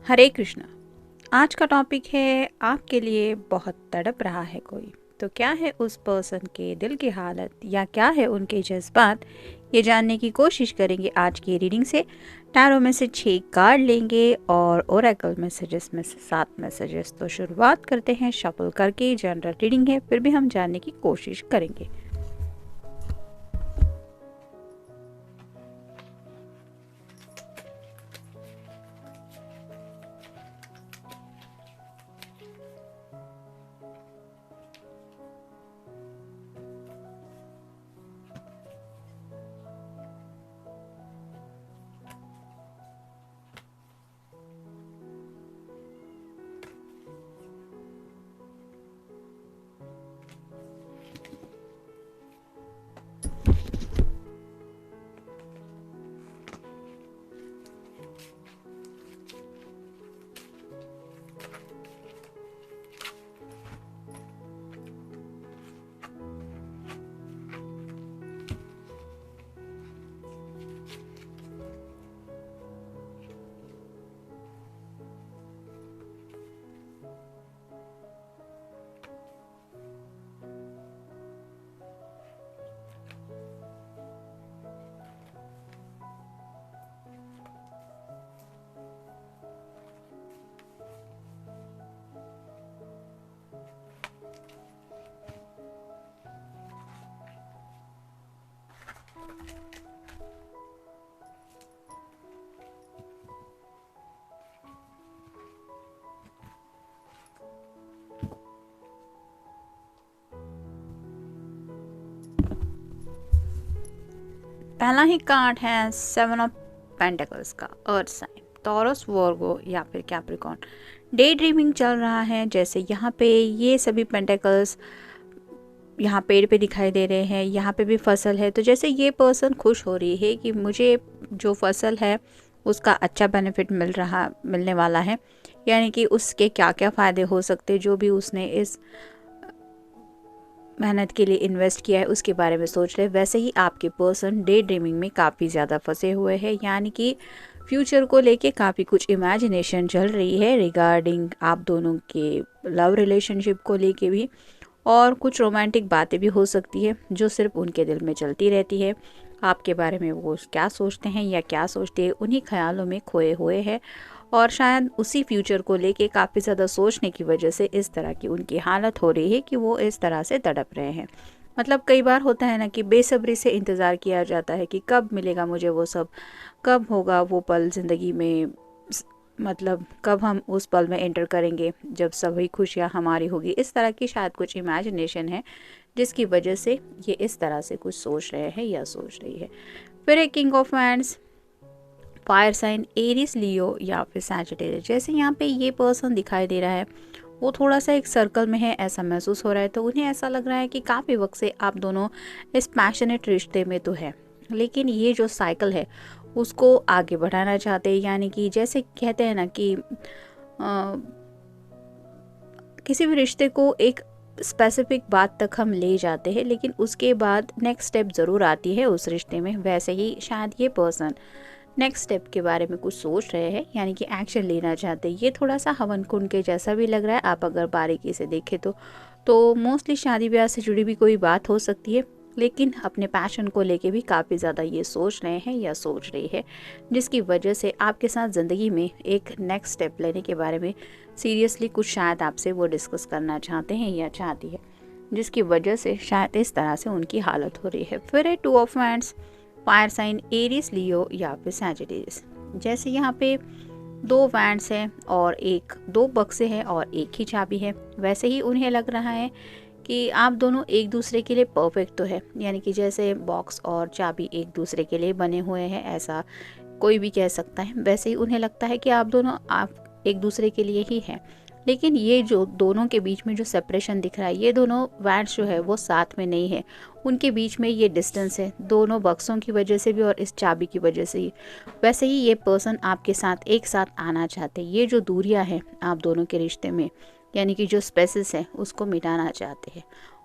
हरे कृष्णा। आज का टॉपिक है आपके लिए बहुत तड़प रहा है कोई, तो क्या है उस पर्सन के दिल की हालत या क्या है उनके जज्बात, ये जानने की कोशिश करेंगे आज की रीडिंग से। टैरो में से 6 कार्ड लेंगे और ओरेकल मैसेजेस में से 7 मैसेजेस। तो शुरुआत करते हैं शफल करके। जनरल रीडिंग है, फिर भी हम जानने की कोशिश करेंगे। पहला ही कार्ड है 7 ऑफ पेंटिकल्स का, अर्थ साइन, टॉरस, वर्गो या फिर कैप्रिकॉर्न। डे ड्रीमिंग चल रहा है। जैसे यहाँ पे ये सभी पेंटिकल्स यहाँ पेड़ पे दिखाई दे रहे हैं, यहाँ पे भी फसल है। तो जैसे ये पर्सन खुश हो रही है कि मुझे जो फसल है उसका अच्छा बेनिफिट मिलने वाला है, यानी कि उसके क्या क्या फ़ायदे हो सकते हैं, जो भी उसने इस मेहनत के लिए इन्वेस्ट किया है उसके बारे में सोच रहे। वैसे ही आपके पर्सन डे ड्रीमिंग में काफ़ी ज़्यादा फंसे हुए हैं, यानी कि फ्यूचर को लेके काफ़ी कुछ इमेजिनेशन चल रही है रिगार्डिंग आप दोनों के लव रिलेशनशिप को लेके भी, और कुछ रोमांटिक बातें भी हो सकती है जो सिर्फ उनके दिल में चलती रहती है। आपके बारे में वो क्या सोचते हैं या क्या सोचते हैं, उन्हीं ख्यालों में खोए हुए हैं, और शायद उसी फ्यूचर को लेके काफ़ी ज़्यादा सोचने की वजह से इस तरह की उनकी हालत हो रही है कि वो इस तरह से तड़प रहे हैं। मतलब कई बार होता है ना कि बेसब्री से इंतज़ार किया जाता है कि कब मिलेगा मुझे वो सब, कब होगा वो पल ज़िंदगी में, मतलब कब हम उस पल में एंटर करेंगे जब सभी खुशियाँ हमारी होगी। इस तरह की शायद कुछ इमेजिनेशन है जिसकी वजह से ये इस तरह से कुछ सोच रहे हैं या सोच रही है। फिर एक king of hands, fire sign, Aries, Leo या फिर सैजिटेरियस। जैसे यहाँ पे ये पर्सन दिखाई दे रहा है वो थोड़ा सा एक सर्कल में है, ऐसा महसूस हो रहा है। तो उन्हें ऐसा लग रहा है कि काफ़ी वक्त से आप दोनों इस पैशनेट रिश्ते में तो है, लेकिन ये जो साइकिल है उसको आगे बढ़ाना चाहते हैं। यानी कि जैसे कहते हैं ना कि किसी भी रिश्ते को एक स्पेसिफिक बात तक हम ले जाते हैं, लेकिन उसके बाद नेक्स्ट स्टेप ज़रूर आती है उस रिश्ते में। वैसे ही शायद ये पर्सन नेक्स्ट स्टेप के बारे में कुछ सोच रहे हैं, यानी कि एक्शन लेना चाहते हैं। ये थोड़ा सा हवन कुंड के जैसा भी लग रहा है आप अगर बारीकी से देखें तो मोस्टली शादी ब्याह से जुड़ी भी कोई बात हो सकती है, लेकिन अपने पैशन को लेके भी काफ़ी ज़्यादा ये सोच रहे हैं या सोच रही है, जिसकी वजह से आपके साथ ज़िंदगी में एक नेक्स्ट स्टेप लेने के बारे में सीरियसली कुछ शायद आपसे वो डिस्कस करना चाहते हैं या चाहती है, जिसकी वजह से शायद इस तरह से उनकी हालत हो रही है। फिर है 2 of hands, fire sign, Aries, Leo या फिर सैजिटेरियस। जैसे यहाँ पे 2 वैंड्स हैं और 2 बक्से हैं और एक ही चाबी है। वैसे ही उन्हें लग रहा है कि आप दोनों एक दूसरे के लिए परफेक्ट तो है, यानी कि जैसे बॉक्स और चाबी एक दूसरे के लिए बने हुए हैं, ऐसा कोई भी कह सकता है। वैसे ही उन्हें लगता है कि आप एक दूसरे के लिए ही हैं, लेकिन ये जो दोनों के बीच में जो सेपरेशन दिख रहा है, ये दोनों वैंड्स जो है वो साथ में नहीं है, उनके बीच में ये डिस्टेंस है, दोनों बक्सों की वजह से भी और इस चाबी की वजह से ही। वैसे ही ये पर्सन आपके साथ एक साथ आना चाहते हैं। ये जो दूरियां हैं आप दोनों के रिश्ते में, यानी कि जो स्पेसेस हैं उसको मिटाना चाहते हैं,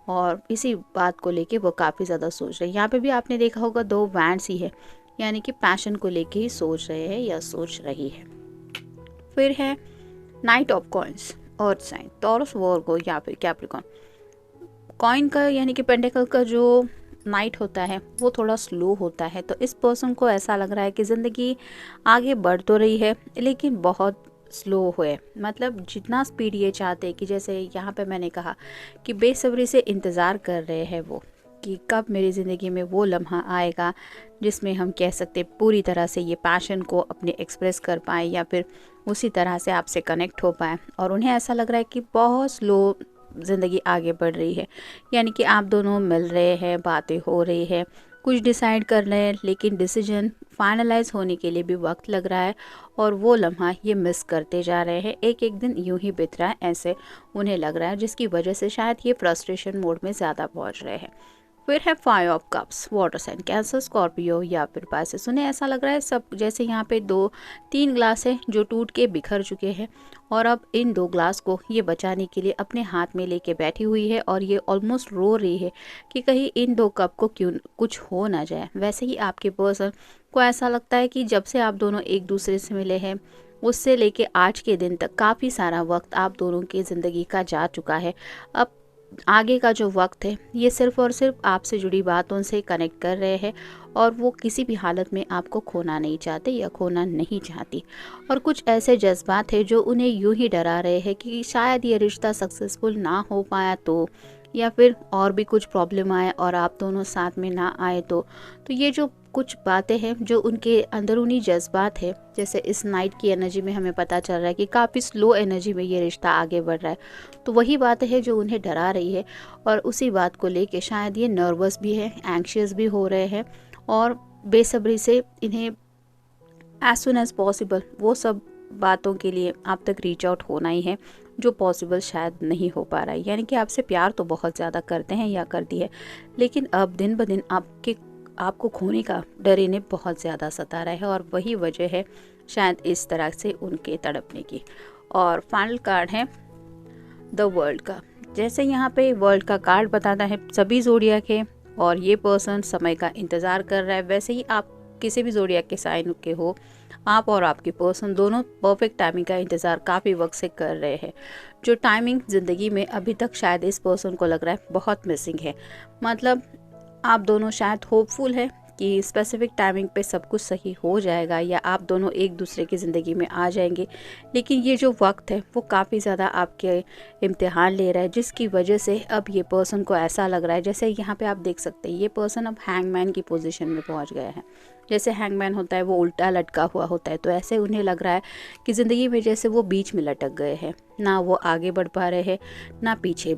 और इसी बात को लेके वो काफ़ी ज़्यादा सोच रहे हैं। यहाँ पे भी आपने देखा होगा 2 वैंड्स ही है, यानी कि पैशन को लेके ही सोच रहे हैं या सोच रही है। फिर है knight of coins, earth sign, Taurus, Virgo या फिर कैप्रिकॉर्न। कॉइन का यानी कि पेंटिकल का जो नाइट होता है वो थोड़ा स्लो होता है, तो इस पर्सन को ऐसा लग रहा है कि ज़िंदगी आगे बढ़ तो रही है लेकिन बहुत स्लो है। मतलब जितना स्पीड ये चाहते हैं कि जैसे यहाँ पे मैंने कहा कि बेसब्री से इंतज़ार कर रहे हैं वो कि कब मेरी ज़िंदगी में वो लम्हा आएगा जिसमें हम कह सकते पूरी तरह से ये पैशन को अपने एक्सप्रेस कर पाएँ या फिर उसी तरह से आपसे कनेक्ट हो पाएँ। और उन्हें ऐसा लग रहा है कि बहुत स्लो ज़िंदगी आगे बढ़ रही है, यानी कि आप दोनों मिल रहे हैं, बातें हो रही है, कुछ डिसाइड कर रहे हैं, लेकिन डिसीजन फाइनलाइज होने के लिए भी वक्त लग रहा है और वो लम्हा ये मिस करते जा रहे हैं। एक एक दिन यूं ही बीत रहा है ऐसे उन्हें लग रहा है, जिसकी वजह से शायद ये फ्रस्ट्रेशन मोड में ज़्यादा पहुंच रहे हैं। फिर है five of cups, water sign, Cancer, Scorpio या फिर पाइसेस। उन्हें ऐसा लग रहा है सब जैसे यहाँ पे 2-3 ग्लास है जो टूट के बिखर चुके हैं और अब इन 2 ग्लास को ये बचाने के लिए अपने हाथ में लेके बैठी हुई है और ये ऑलमोस्ट रो रही है कि कहीं इन 2 कप को क्यों कुछ हो ना जाए। वैसे ही आपके पर्सन को ऐसा लगता है कि जब से आप दोनों एक दूसरे से मिले हैं उससे लेके आज के दिन तक काफ़ी सारा वक्त आप दोनों की ज़िंदगी का जा चुका है। अब आगे का जो वक्त है ये सिर्फ़ और सिर्फ आपसे जुड़ी बातों से कनेक्ट कर रहे हैं और वो किसी भी हालत में आपको खोना नहीं चाहते या खोना नहीं चाहती। और कुछ ऐसे जज्बात हैं जो उन्हें यूं ही डरा रहे हैं कि शायद ये रिश्ता सक्सेसफुल ना हो पाया तो, या फिर और भी कुछ प्रॉब्लम आए और आप दोनों साथ में ना आए तो ये जो कुछ बातें हैं जो उनके अंदरूनी जज्बात है, जैसे इस नाइट की एनर्जी में हमें पता चल रहा है कि काफ़ी स्लो एनर्जी में ये रिश्ता आगे बढ़ रहा है, तो वही बातें हैं जो उन्हें डरा रही है और उसी बात को लेके शायद ये नर्वस भी है, एंग्शियस भी हो रहे हैं और बेसब्री से इन्हें एज सुन एज पॉसिबल वो सब बातों के लिए आप तक रीच आउट होना ही है जो पॉसिबल शायद नहीं हो पा रहा है। यानी कि आपसे प्यार तो बहुत ज़्यादा करते हैं या करती है, लेकिन अब दिन ब दिन आपको खोने का डर इन्हें बहुत ज़्यादा सता रहा है और वही वजह है शायद इस तरह से उनके तड़पने की। और फाइनल कार्ड है द वर्ल्ड का। जैसे यहाँ पे वर्ल्ड का कार्ड बताता है सभी ज़ोडिएक है और ये पर्सन समय का इंतज़ार कर रहा है। वैसे ही आप किसी भी ज़ोडिएक के साइन के हो, आप और आपके पर्सन दोनों परफेक्ट टाइमिंग का इंतज़ार काफ़ी वक्त से कर रहे हैं। जो टाइमिंग ज़िंदगी में अभी तक शायद इस पर्सन को लग रहा है बहुत मिसिंग है। मतलब आप दोनों शायद होपफुल है कि स्पेसिफिक टाइमिंग पे सब कुछ सही हो जाएगा या आप दोनों एक दूसरे की ज़िंदगी में आ जाएंगे, लेकिन ये जो वक्त है वो काफ़ी ज़्यादा आपके इम्तिहान ले रहा है, जिसकी वजह से अब ये पर्सन को ऐसा लग रहा है जैसे यहाँ पे आप देख सकते हैं ये पर्सन अब हैंगमैन की पोजीशन में पहुँच गया है। जैसे हैंगमैन होता है वो उल्टा लटका हुआ होता है, तो ऐसे उन्हें लग रहा है कि ज़िंदगी में जैसे वो बीच में लटक गए हैं, ना वो आगे बढ़ पा रहे हैं ना पीछे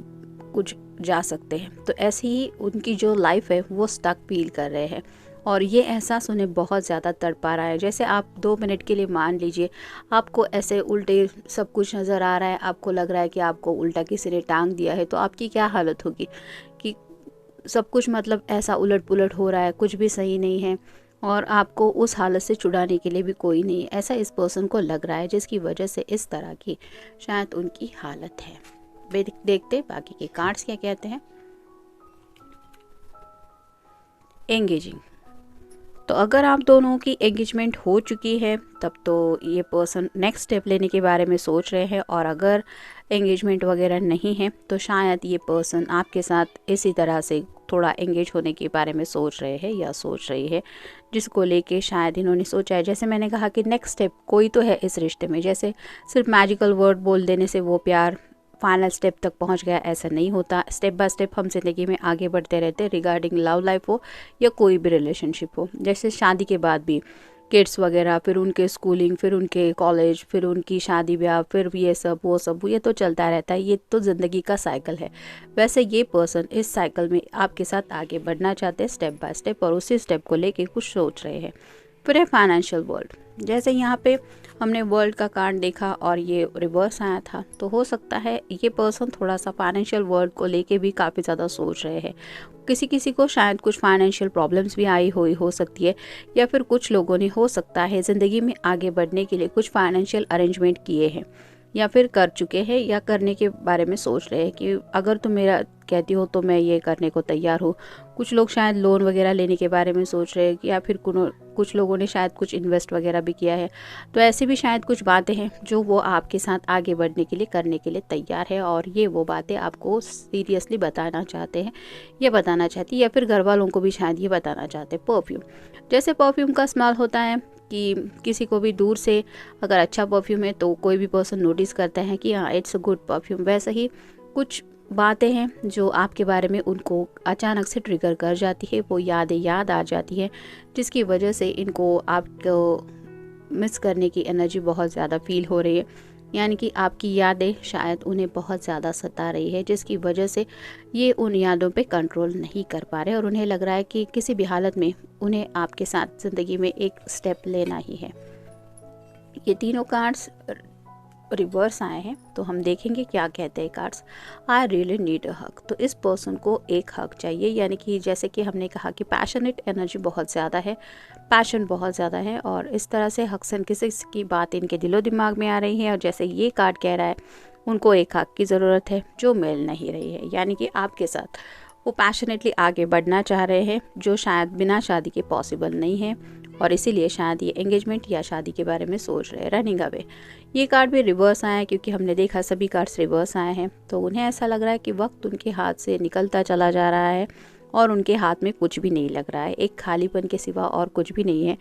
कुछ जा सकते हैं। तो ऐसे ही उनकी जो लाइफ है वो स्टक फील कर रहे हैं और ये एहसास उन्हें बहुत ज़्यादा तड़पा रहा है। जैसे आप 2 मिनट के लिए मान लीजिए आपको ऐसे उल्टे सब कुछ नज़र आ रहा है, आपको लग रहा है कि आपको उल्टा किसी ने टांग दिया है, तो आपकी क्या हालत होगी कि सब कुछ मतलब ऐसा उलट पुलट हो रहा है, कुछ भी सही नहीं है और आपको उस हालत से छुड़ाने के लिए भी कोई नहीं। ऐसा इस पर्सन को लग रहा है, जिसकी वजह से इस तरह की शायद उनकी हालत है। देखते बाकी के कार्ड्स क्या कहते हैं। एंगेजिंग, तो अगर आप दोनों की एंगेजमेंट हो चुकी है तब तो ये पर्सन नेक्स्ट स्टेप लेने के बारे में सोच रहे हैं, और अगर एंगेजमेंट वगैरह नहीं है तो शायद ये पर्सन आपके साथ इसी तरह से थोड़ा एंगेज होने के बारे में सोच रहे हैं या सोच रही है, जिसको लेके शायद इन्होंने सोचा है। जैसे मैंने कहा कि नेक्स्ट स्टेप कोई तो है इस रिश्ते में, जैसे सिर्फ मैजिकल वर्ड बोल देने से वो प्यार फाइनल स्टेप तक पहुंच गया ऐसा नहीं होता। स्टेप बाय स्टेप हम ज़िंदगी में आगे बढ़ते रहते हैं, रिगार्डिंग लव लाइफ हो या कोई भी रिलेशनशिप हो। जैसे शादी के बाद भी किड्स वगैरह, फिर उनके स्कूलिंग, फिर उनके कॉलेज, फिर उनकी शादी ब्याह, फिर ये सब वो सब, ये तो चलता रहता है, ये तो ज़िंदगी का साइकिल है। वैसे ये पर्सन इस साइकिल में आपके साथ आगे बढ़ना चाहते हैं स्टेप बाय स्टेप, और उसी स्टेप को लेके कुछ सोच रहे हैं। फिर है फाइनेंशियल वर्ल्ड। जैसे यहाँ पे हमने वर्ल्ड का कार्ड देखा और ये रिवर्स आया था, तो हो सकता है ये पर्सन थोड़ा सा फाइनेंशियल वर्ल्ड को लेके भी काफ़ी ज़्यादा सोच रहे हैं। किसी किसी को शायद कुछ फाइनेंशियल प्रॉब्लम्स भी आई हुई हो सकती है, या फिर कुछ लोगों ने हो सकता है ज़िंदगी में आगे बढ़ने के लिए कुछ फाइनेंशियल अरेंजमेंट किए हैं, या फिर कर चुके हैं या करने के बारे में सोच रहे हैं कि अगर तुम मेरा कहती हो तो मैं ये करने को तैयार हूँ। कुछ लोग शायद लोन वगैरह लेने के बारे में सोच रहे हैं या फिर कुछ लोगों ने शायद कुछ इन्वेस्ट वगैरह भी किया है। तो ऐसी भी शायद कुछ बातें हैं जो वो आपके साथ आगे बढ़ने के लिए करने के लिए तैयार है, और ये वो बातें आपको सीरियसली बताना चाहते हैं या बताना चाहती है, या फिर घर वालों को भी शायद ये बताना चाहते हैं। परफ्यूम, जैसे परफ्यूम का स्मेल होता है कि किसी को भी दूर से अगर अच्छा परफ्यूम है तो कोई भी पर्सन नोटिस करता है कि हाँ इट्स अ गुड परफ्यूम, वैसे ही कुछ बातें हैं जो आपके बारे में उनको अचानक से ट्रिगर कर जाती है, वो यादें याद आ जाती है, जिसकी वजह से इनको आपको मिस करने की एनर्जी बहुत ज़्यादा फील हो रही है। यानी कि आपकी यादें शायद उन्हें बहुत ज़्यादा सता रही है, जिसकी वजह से ये उन यादों पे कंट्रोल नहीं कर पा रहे और उन्हें लग रहा है कि किसी भी हालत में उन्हें आपके साथ ज़िंदगी में एक स्टेप लेना ही है। ये तीनों कार्ड्स रिवर्स आए हैं, तो हम देखेंगे क्या कहते हैं cards. I really need a hug, तो इस पर्सन को एक हग चाहिए। यानी कि जैसे कि हमने कहा कि पैशनेट एनर्जी बहुत ज़्यादा है, पैशन बहुत ज़्यादा है, और इस तरह से अक्सर किसी की बात इनके दिलो दिमाग में आ रही है, और जैसे ये कार्ड कह रहा है उनको एक हग की ज़रूरत है जो मिल नहीं रही है। यानी कि आपके साथ वो पैशनेटली आगे बढ़ना चाह रहे हैं, जो शायद बिना शादी के पॉसिबल नहीं है, और इसीलिए शायद ये एंगेजमेंट या शादी के बारे में सोच रहे हैं। रनिंग अवे, ये कार्ड भी रिवर्स आया है, क्योंकि हमने देखा सभी कार्ड्स रिवर्स आए हैं, तो उन्हें ऐसा लग रहा है कि वक्त उनके हाथ से निकलता चला जा रहा है और उनके हाथ में कुछ भी नहीं लग रहा है। एक खालीपन के सिवा और कुछ भी नहीं है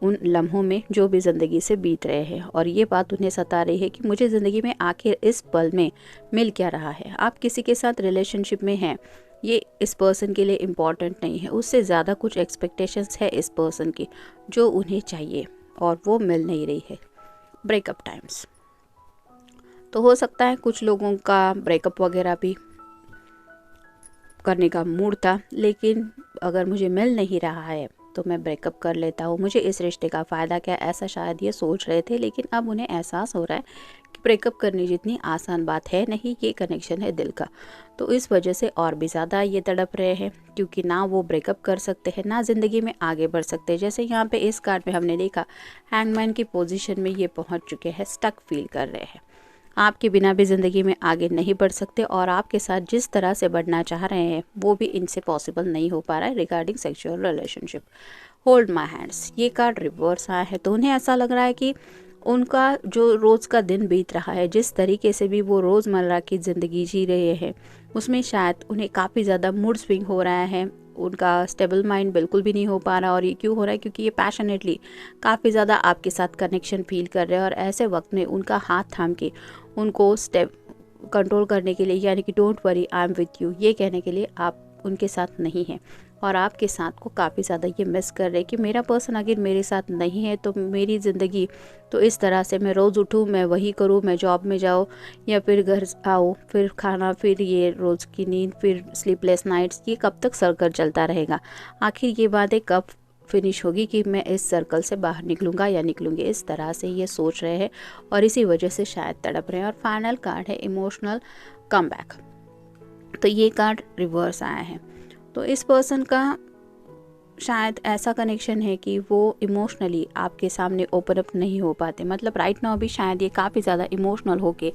उन लम्हों में जो भी ज़िंदगी से बीत रहे हैं, और ये बात उन्हें सता रही है कि मुझे ज़िंदगी में आखिर इस पल में मिल क्या रहा है। आप किसी के साथ रिलेशनशिप में हैं, ये इस पर्सन के लिए इम्पॉर्टेंट नहीं है, उससे ज़्यादा कुछ एक्सपेक्टेशंस है इस पर्सन की जो उन्हें चाहिए और वो मिल नहीं रही है। ब्रेकअप टाइम्स, तो हो सकता है कुछ लोगों का ब्रेकअप वगैरह भी करने का मूड था, लेकिन अगर मुझे मिल नहीं रहा है तो मैं ब्रेकअप कर लेता हूँ, मुझे इस रिश्ते का फ़ायदा क्या, ऐसा शायद ये सोच रहे थे। लेकिन अब उन्हें एहसास हो रहा है कि ब्रेकअप करनी जितनी आसान बात है नहीं, ये कनेक्शन है दिल का, तो इस वजह से और भी ज़्यादा ये तड़प रहे हैं, क्योंकि ना वो ब्रेकअप कर सकते हैं ना ज़िंदगी में आगे बढ़ सकते हैं। जैसे यहाँ पे इस कार्ड में हमने देखा हैंगमैन की पोजीशन में ये पहुँच चुके हैं, स्टक फील कर रहे हैं, आपके बिना भी ज़िंदगी में आगे नहीं बढ़ सकते, और आपके साथ जिस तरह से बढ़ना चाह रहे हैं वो भी इनसे पॉसिबल नहीं हो पा रहा है regarding sexual relationship. Hold my hands, ये कार्ड रिवर्स आया है, तो उन्हें ऐसा लग रहा है कि उनका जो रोज़ का दिन बीत रहा है, जिस तरीके से भी वो रोज़मर्रा की ज़िंदगी जी रहे हैं, उसमें शायद उन्हें काफ़ी ज़्यादा मूड स्विंग हो रहा है, उनका स्टेबल माइंड बिल्कुल भी नहीं हो पा रहा। और ये क्यों हो रहा है, क्योंकि ये पैशनेटली काफ़ी ज़्यादा आपके साथ कनेक्शन फील कर रहे हैं, और ऐसे वक्त में उनका हाथ थाम के उनको स्टेप कंट्रोल करने के लिए, यानी कि don't worry I am with you, ये कहने के लिए आप उनके साथ नहीं हैं, और आपके साथ को काफ़ी ज़्यादा ये मिस कर रहे हैं कि मेरा पर्सन अगर मेरे साथ नहीं है तो मेरी ज़िंदगी तो इस तरह से, मैं रोज़ उठूँ, मैं वही करूँ, मैं जॉब में जाऊँ या फिर घर आओ, फिर खाना, फिर ये रोज़ की नींद, फिर स्लीपलेस नाइट्स, ये कब तक सर्कल चलता रहेगा, आखिर ये बातें कब फिनिश होगी कि मैं इस सर्कल से बाहर निकलूँगा या निकलूँगी, इस तरह से ये सोच रहे हैं और इसी वजह से शायद तड़प रहे हैं। और फाइनल कार्ड है इमोशनल कमबैक, तो ये कार्ड रिवर्स आया है, तो इस पर्सन का शायद ऐसा कनेक्शन है कि वो इमोशनली आपके सामने ओपन अप नहीं हो पाते, मतलब राइट नाउ भी शायद ये काफ़ी ज़्यादा इमोशनल होके,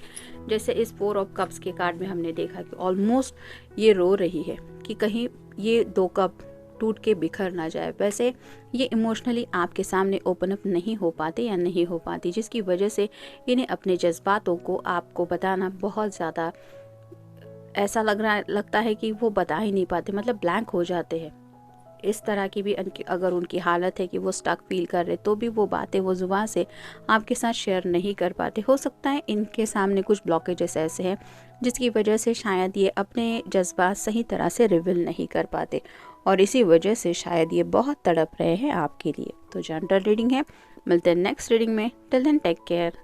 जैसे इस 4 ऑफ कप्स के कार्ड में हमने देखा कि ऑलमोस्ट ये रो रही है कि कहीं ये 2 कप टूट के बिखर ना जाए, वैसे ये इमोशनली आपके सामने ओपन अप नहीं हो पाते या नहीं हो पाती, जिसकी वजह से इन्हें अपने जज्बातों को आपको बताना बहुत ज़्यादा ऐसा लगता है कि वो बता ही नहीं पाते, मतलब ब्लैंक हो जाते हैं। इस तरह की भी अगर उनकी हालत है कि वो स्टक फील कर रहे, तो भी वो बातें वो ज़ुबान से आपके साथ शेयर नहीं कर पाते। हो सकता है इनके सामने कुछ ब्लॉकेजेस ऐसे हैं जिसकी वजह से शायद ये अपने जज्बात सही तरह से रिवील नहीं कर पाते, और इसी वजह से शायद ये बहुत तड़प रहे हैं आपके लिए। तो जनरल रीडिंग है, मिलते हैं नेक्स्ट रीडिंग में। Till then take care.